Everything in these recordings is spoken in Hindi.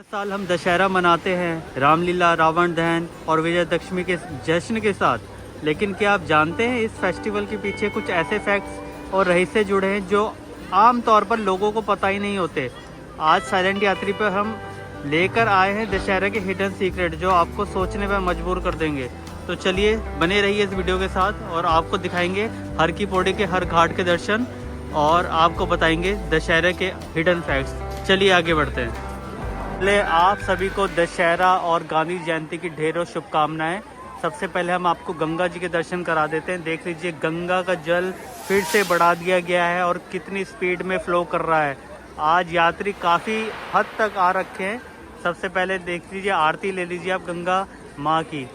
हर साल हम दशहरा मनाते हैं रामलीला, रावण दहन और विजयदशमी के जश्न के साथ, लेकिन क्या आप जानते हैं इस फेस्टिवल के पीछे कुछ ऐसे फैक्ट्स और रहस्य जुड़े हैं जो आम तौर पर लोगों को पता ही नहीं होते। आज साइलेंट यात्री पर हम लेकर आए हैं दशहरा के हिडन सीक्रेट जो आपको सोचने पर मजबूर कर देंगे। तो चलिए बने रहिए इस वीडियो के साथ और आपको दिखाएंगे हर की पौड़ी के हर घाट के दर्शन और आपको बताएंगे दशहरे के हिडन फैक्ट्स। चलिए आगे बढ़ते हैं। पहले आप सभी को दशहरा और गांधी जयंती की ढेरों शुभकामनाएं। सबसे पहले हम आपको गंगा जी के दर्शन करा देते हैं। देख लीजिए गंगा का जल फिर से बढ़ा दिया गया है और कितनी स्पीड में फ्लो कर रहा है। आज यात्री काफ़ी हद तक आ रखे हैं। सबसे पहले देख लीजिए आरती ले लीजिए आप गंगा माँ की।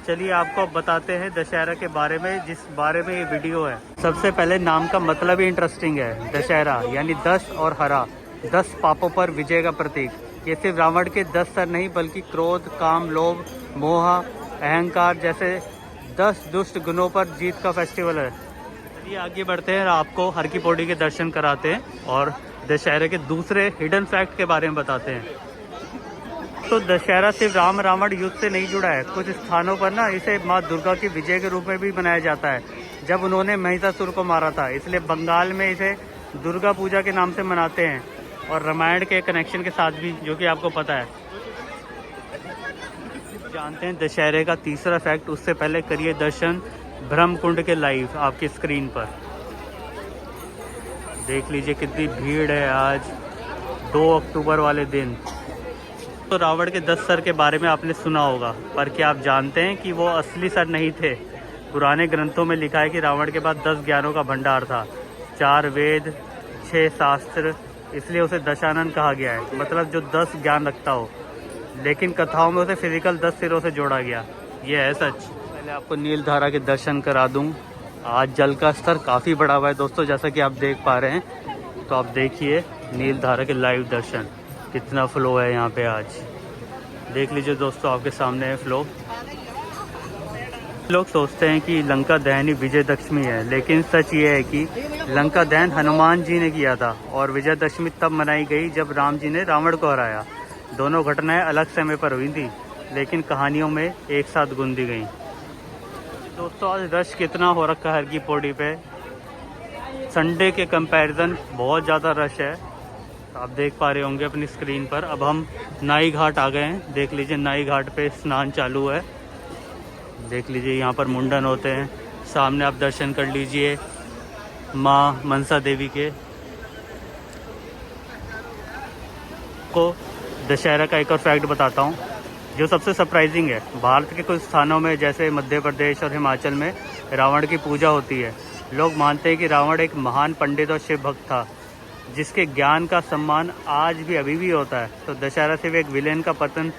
चलिए आपको बताते हैं दशहरा के बारे में, जिस बारे में ये वीडियो है। सबसे पहले नाम का मतलब ही इंटरेस्टिंग है। दशहरा यानी 10 और हरा, 10 पापों पर विजय का प्रतीक। ये सिर्फ रावण के 10 सर नहीं बल्कि क्रोध, काम, लोभ, मोह, अहंकार जैसे 10 दुष्ट गुणों पर जीत का फेस्टिवल है। चलिए आगे बढ़ते हैं, आपको हर की पौड़ी के दर्शन कराते हैं और दशहरे के दूसरे हिडन फैक्ट के बारे में बताते हैं। तो दशहरा सिर्फ राम रावण युद्ध से नहीं जुड़ा है। कुछ स्थानों पर ना इसे माँ दुर्गा की विजय के रूप में भी मनाया जाता है, जब उन्होंने महिषासुर को मारा था। इसलिए बंगाल में इसे दुर्गा पूजा के नाम से मनाते हैं और रामायण के कनेक्शन के साथ भी, जो कि आपको पता है। जानते हैं दशहरे का तीसरा फैक्ट। उससे पहले करिए दर्शन ब्रह्मकुंड के लाइव आपकी स्क्रीन पर। देख लीजिए कितनी भीड़ है आज 2 अक्टूबर वाले दिन। तो रावण के 10 सर के बारे में आपने सुना होगा, पर क्या आप जानते हैं कि वो असली सर नहीं थे। पुराने ग्रंथों में लिखा है कि रावण के पास 10 ज्ञानों का भंडार था, 4 वेद, 6 शास्त्र, इसलिए उसे दशानन कहा गया है, मतलब जो 10 ज्ञान रखता हो। लेकिन कथाओं में उसे फिजिकल 10 सिरों से जोड़ा गया। ये है सच। पहले आपको नीलधारा के दर्शन करा दूं। आज जल का स्तर काफ़ी बढ़ा हुआ है दोस्तों, जैसा कि आप देख पा रहे हैं। तो आप देखिए नीलधारा के लाइव दर्शन, कितना फ्लो है यहाँ पे आज। देख लीजिए दोस्तों आपके सामने है फ्लो। लोग सोचते हैं कि लंका दहन ही विजयदशमी है, लेकिन सच ये है कि लंका दहन हनुमान जी ने किया था और विजयदशमी तब मनाई गई जब राम जी ने रावण को हराया। दोनों घटनाएं अलग समय पर हुई थी, लेकिन कहानियों में एक साथ गूंदी गई। दोस्तों आज रश कितना हो रखा है हर की पौड़ी पे। संडे के कंपैरिजन बहुत ज़्यादा रश है, आप देख पा रहे होंगे अपनी स्क्रीन पर। अब हम नाई घाट आ गए हैं। देख लीजिए नाई घाट पे स्नान चालू है। देख लीजिए यहाँ पर मुंडन होते हैं। सामने आप दर्शन कर लीजिए माँ मनसा देवी के। को दशहरा का एक और फैक्ट बताता हूँ जो सबसे सरप्राइजिंग है। भारत के कुछ स्थानों में जैसे मध्य प्रदेश और हिमाचल में रावण की पूजा होती है। लोग मानते हैं कि रावण एक महान पंडित और शिव भक्त था, जिसके ज्ञान का सम्मान आज भी अभी भी होता है। तो दशहरा सिर्फ एक विलेन का पतन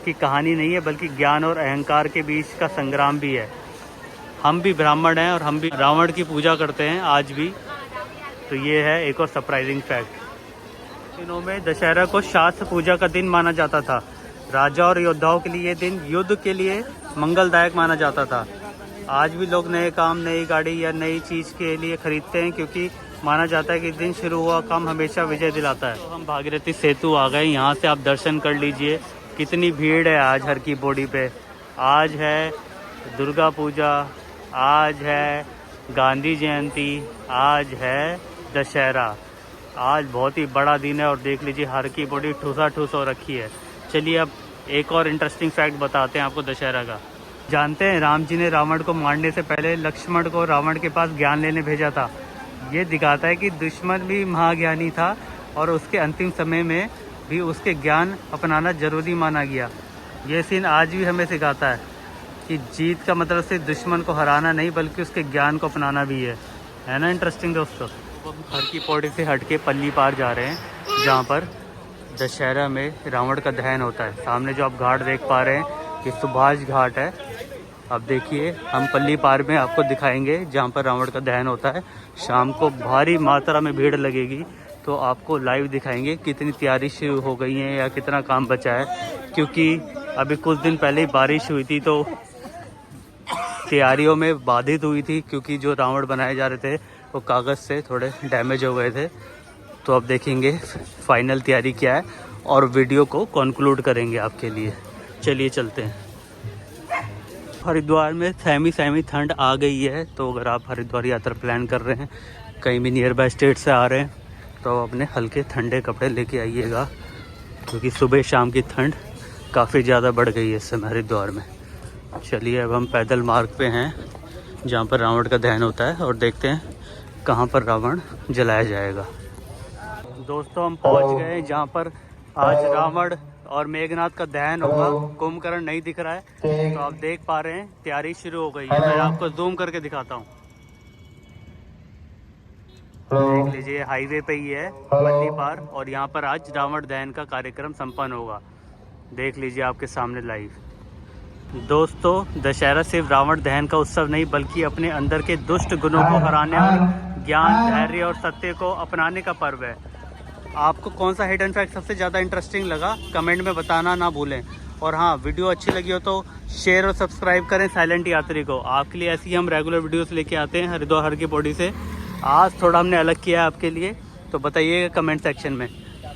की कहानी नहीं है, बल्कि ज्ञान और अहंकार के बीच का संग्राम भी है। हम भी ब्राह्मण हैं और हम भी रावण की पूजा करते हैं आज भी। तो ये है एक और सरप्राइजिंग फैक्ट। दिनों में दशहरा को शास्त्र पूजा का दिन माना जाता था। राजा और योद्धाओं के लिए ये दिन युद्ध के लिए मंगलदायक माना जाता था। आज भी लोग नए काम, नई गाड़ी या नई चीज़ के लिए खरीदते हैं, क्योंकि माना जाता है कि दिन शुरू हुआ काम हमेशा विजय दिलाता है। तो हम भागीरथी सेतु आ गए। यहाँ से आप दर्शन कर लीजिए कितनी भीड़ है आज हर की पौड़ी पे। आज है दुर्गा पूजा, आज है गांधी जयंती, आज है दशहरा। आज बहुत ही बड़ा दिन है और देख लीजिए हर की पौड़ी ठूसा ठूस हो रखी है। चलिए अब एक और इंटरेस्टिंग फैक्ट बताते हैं आपको दशहरा का। जानते हैं राम जी ने रावण को मारने से पहले लक्ष्मण को रावण के पास ज्ञान लेने भेजा था। ये दिखाता है कि दुश्मन भी महाज्ञानी था और उसके अंतिम समय में भी उसके ज्ञान अपनाना जरूरी माना गया। ये सीन आज भी हमें सिखाता है कि जीत का मतलब सिर्फ दुश्मन को हराना नहीं, बल्कि उसके ज्ञान को अपनाना भी है ना इंटरेस्टिंग दोस्तों। हम हर की पौड़ी से हट के पल्ली पार जा रहे हैं, जहाँ पर दशहरा में रावण का दहन होता है। सामने जो आप घाट देख पा रहे हैं ये सुभाष घाट है। अब देखिए हम पल्ली पार में आपको दिखाएंगे जहाँ पर रावण का दहन होता है। शाम को भारी मात्रा में भीड़ लगेगी, तो आपको लाइव दिखाएंगे कितनी तैयारी शुरू हो गई है या कितना काम बचा है, क्योंकि अभी कुछ दिन पहले ही बारिश हुई थी तो तैयारियों में बाधित हुई थी, क्योंकि जो रावण बनाए जा रहे थे वो कागज़ से थोड़े डैमेज हो गए थे। तो अब देखेंगे फाइनल तैयारी क्या है और वीडियो को कंक्लूड करेंगे आपके लिए। चलिए चलते हैं। हरिद्वार में सेमी ठंड आ गई है, तो अगर आप हरिद्वार यात्रा प्लान कर रहे हैं, कहीं भी नियर बाय स्टेट से आ रहे हैं, तो अपने हल्के ठंडे कपड़े लेके आइएगा, क्योंकि सुबह शाम की ठंड काफ़ी ज़्यादा बढ़ गई है इस समय हरिद्वार में। चलिए अब हम पैदल मार्ग पे हैं जहाँ पर रावण का दहन होता है, और देखते हैं कहाँ पर रावण जलाया जाएगा। दोस्तों हम पहुँच गए जहाँ पर आज रावण और मेघनाथ का दहन होगा। कुंभकर्ण नहीं दिख रहा है, तो आप देख पा रहे हैं तैयारी शुरू हो गई है। मैं आपको जूम करके दिखाता हूँ। देख लीजिए हाईवे पे ही है मल्ली पार, और यहाँ पर आज रावण दहन का कार्यक्रम संपन्न होगा। देख लीजिए आपके सामने लाइव। दोस्तों दशहरा सिर्फ रावण दहन का उत्सव नहीं, बल्कि अपने अंदर के दुष्ट गुणों को हराने और ज्ञान, धैर्य और सत्य को अपनाने का पर्व है। आपको कौन सा हिडन फैक्ट सबसे ज़्यादा इंटरेस्टिंग लगा, कमेंट में बताना ना भूलें। और हाँ, वीडियो अच्छी लगी हो तो शेयर और सब्सक्राइब करें साइलेंट यात्री को। आपके लिए ऐसी हम रेगुलर वीडियोस लेके आते हैं हरिद्वार हर की पौड़ी से। आज थोड़ा हमने अलग किया है आपके लिए, तो बताइएगा कमेंट सेक्शन में।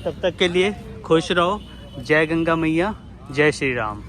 तब तक के लिए खुश रहो। जय गंगा मैया, जय श्री राम।